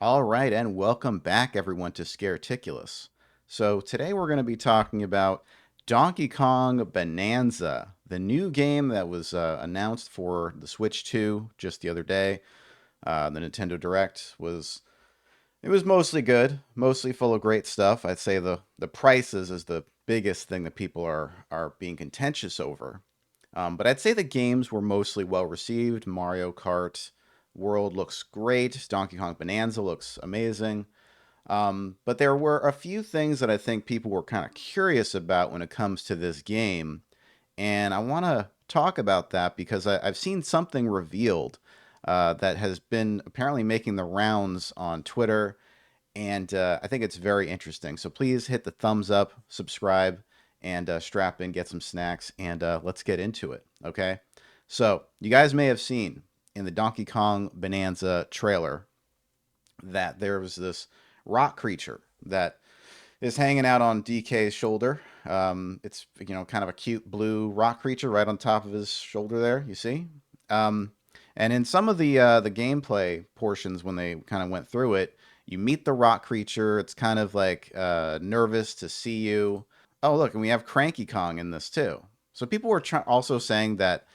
All right, and welcome back, everyone, to Scareticulous. So today we're going to be talking about Donkey Kong Bonanza, the new game that was announced for the Switch 2 just the other day. The Nintendo Direct was mostly good, mostly full of great stuff. I'd say the prices is the biggest thing that people are being contentious over. But I'd say the games were mostly well received. Mario Kart World looks great. Donkey Kong Bonanza looks amazing. But there were a few things that I think people were kind of curious about when it comes to this game. And I want to talk about that because I've seen something revealed that has been apparently making the rounds on Twitter. And I think it's very interesting. So please hit the thumbs up, subscribe, and strap in, get some snacks, and let's get into it. Okay. So you guys may have seen in the Donkey Kong Bonanza trailer that there was this rock creature that is hanging out on DK's shoulder. It's kind of a cute blue rock creature right on top of his shoulder there. You see, um, and in some of the gameplay portions when they kind of went through it, you meet the rock creature. It's kind of like nervous to see you. Oh, look, and we have Cranky Kong in this too. So people were also saying that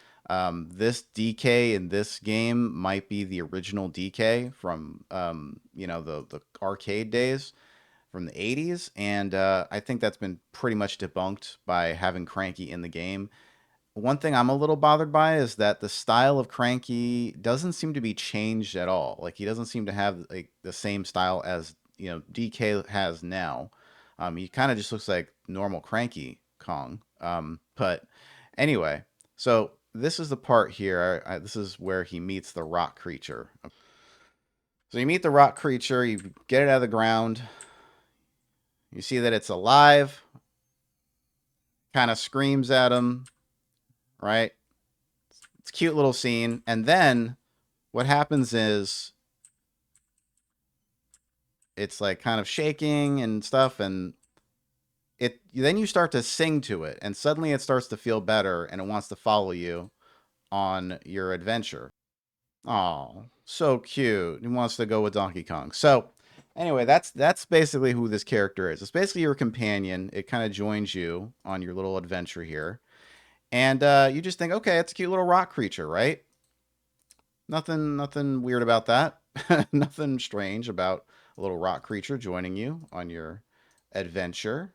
this DK in this game might be the original DK from the arcade days from the 80s, and I think that's been pretty much debunked by having Cranky in the game. One thing I'm a little bothered by is that the style of Cranky doesn't seem to be changed at all. Like he doesn't seem to have like the same style as DK has now. He kind of just looks like normal Cranky Kong. But anyway, so this is the part here. This is where he meets the rock creature. So you meet the rock creature, you get it out of the ground. You see that it's alive, kind of screams at him, right? It's a cute little scene. And then what happens is it's like kind of shaking and stuff, and it then you start to sing to it, and suddenly it starts to feel better and it wants to follow you on your adventure. Oh, so cute. He wants to go with Donkey Kong. So anyway, that's basically who this character is. It's basically your companion. It kind of joins you on your little adventure here. And you just think, okay, it's a cute little rock creature, right? Nothing weird about that. Nothing strange about a little rock creature joining you on your adventure.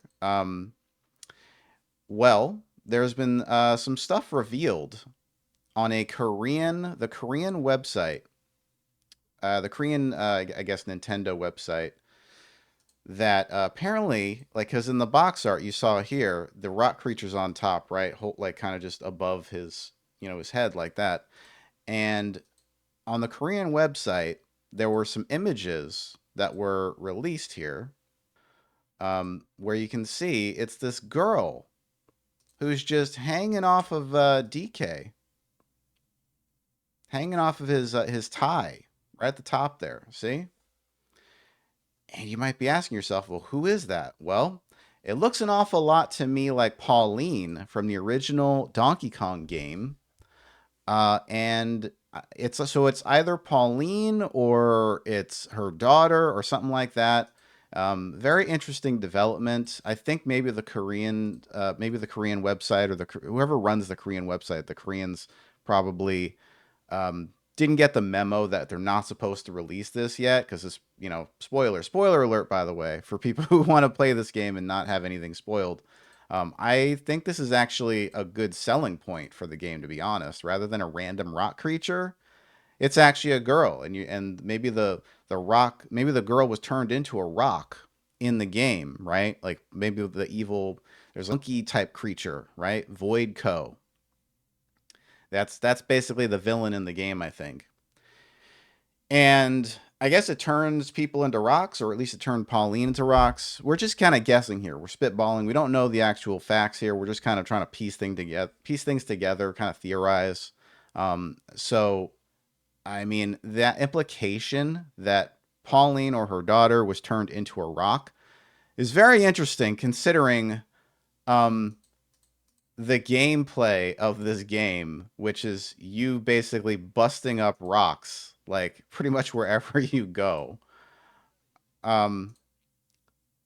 Well, there's been some stuff revealed on the Korean website, the Korean, I guess, Nintendo website. That apparently, like, because in the box art you saw here, the rock creature's on top, right? Like, kind of just above his head, like that. And on the Korean website, there were some images that were released here, where you can see it's this girl who's just hanging off of DK, hanging off of his tie right at the top there. See? And you might be asking yourself, well, who is that? Well, it looks an awful lot to me like Pauline from the original Donkey Kong game. And it's either Pauline or it's her daughter or something like that. Very interesting development. I think maybe the Korean website or whoever runs the Korean website, the Koreans probably didn't get the memo that they're not supposed to release this yet because it's spoiler alert, by the way, for people who want to play this game and not have anything spoiled. I think this is actually a good selling point for the game, to be honest. Rather than a random rock creature, it's actually a girl, and maybe maybe the girl was turned into a rock in the game, right? Like maybe there's a monkey type creature, right? VoidCo. That's basically the villain in the game, I think. And I guess it turns people into rocks, or at least it turned Pauline into rocks. We're just kind of guessing here. We're spitballing. We don't know the actual facts here. We're just kind of trying to piece things together, kind of theorize. So, I mean, that implication that Pauline or her daughter was turned into a rock is very interesting, considering um, the gameplay of this game, which is you basically busting up rocks like pretty much wherever you go. Um,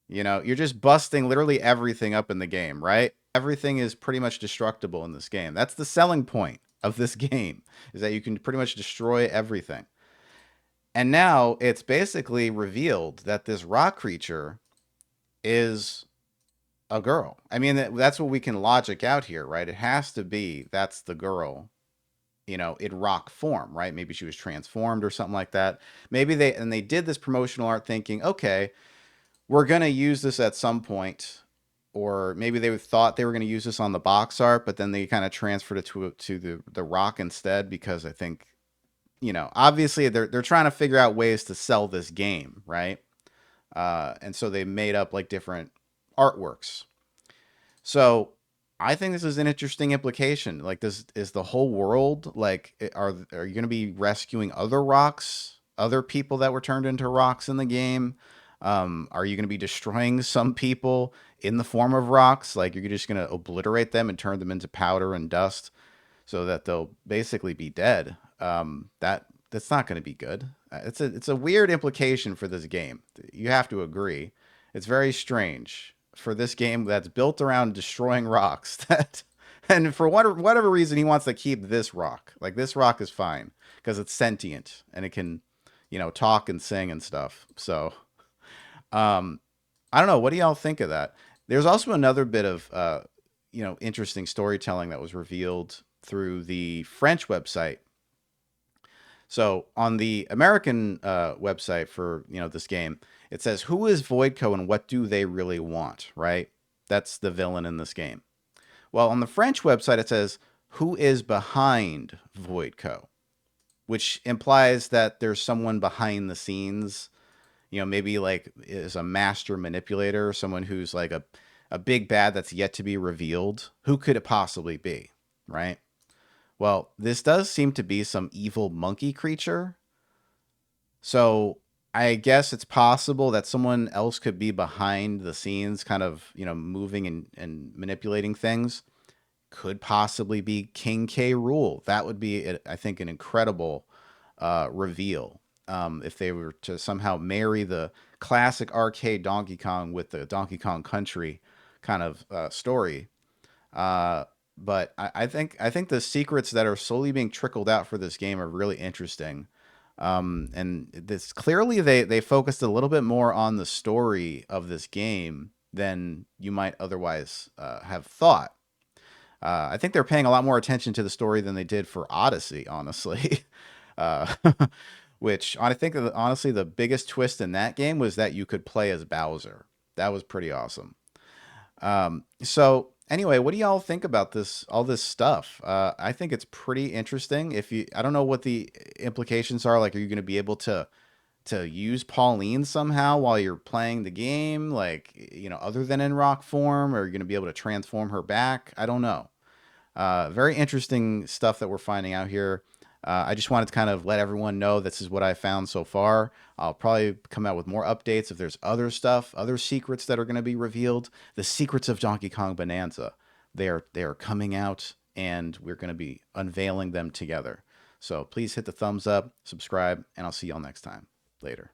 you're just busting literally everything up in the game, right? Everything is pretty much destructible in this game. That's the selling point of this game, is that you can pretty much destroy everything. And now it's basically revealed that this rock creature is a girl. I mean, that's what we can logic out here, right? It has to be that's the girl, in rock form, right? Maybe she was transformed or something like that. Maybe they did this promotional art thinking, okay, we're going to use this at some point, or maybe they thought they were going to use this on the box art, but then they kind of transferred it to the rock instead, because I think, obviously they're trying to figure out ways to sell this game, right? And so they made up like different artworks. So I think this is an interesting implication. Like, this is the whole world like, are you going to be rescuing other rocks, other people that were turned into rocks in the game? Are you going to be destroying some people in the form of rocks? Like, you're just going to obliterate them and turn them into powder and dust so that they'll basically be dead. That's not going to be good. It's a weird implication for this game. You have to agree. It's very strange for this game that's built around destroying rocks. That, and for whatever reason, he wants to keep this rock. Like, this rock is fine because it's sentient and it can, talk and sing and stuff. So, um, I don't know. What do y'all think of that? There's also another bit of interesting storytelling that was revealed through the French website. So on the American website for this game, it says, "Who is VoidCo and what do they really want?" Right? That's the villain in this game. Well, on the French website, it says, "Who is behind VoidCo?" Which implies that there's someone behind the scenes. Maybe like is a master manipulator, someone who's like a big bad that's yet to be revealed. Who could it possibly be? Right? Well, this does seem to be some evil monkey creature. So I guess it's possible that someone else could be behind the scenes, kind of, moving and manipulating things. Could possibly be King K. Rool. That would be, I think, an incredible reveal. If they were to somehow marry the classic arcade Donkey Kong with the Donkey Kong Country kind of story. Uh, but I think the secrets that are slowly being trickled out for this game are really interesting. And this clearly they focused a little bit more on the story of this game than you might otherwise have thought. I think they're paying a lot more attention to the story than they did for Odyssey, honestly. uh, which I think honestly the biggest twist in that game was that you could play as Bowser. That was pretty awesome. So anyway, what do y'all think about this, all this stuff? I think it's pretty interesting. I don't know what the implications are. Like, are you going to be able to use Pauline somehow while you're playing the game? Like, other than in rock form, or are you going to be able to transform her back? I don't know. Very interesting stuff that we're finding out here. I just wanted to kind of let everyone know this is what I found so far. I'll probably come out with more updates if there's other stuff, other secrets that are going to be revealed. The secrets of Donkey Kong Bonanza. They are coming out, and we're going to be unveiling them together. So please hit the thumbs up, subscribe, and I'll see y'all next time. Later.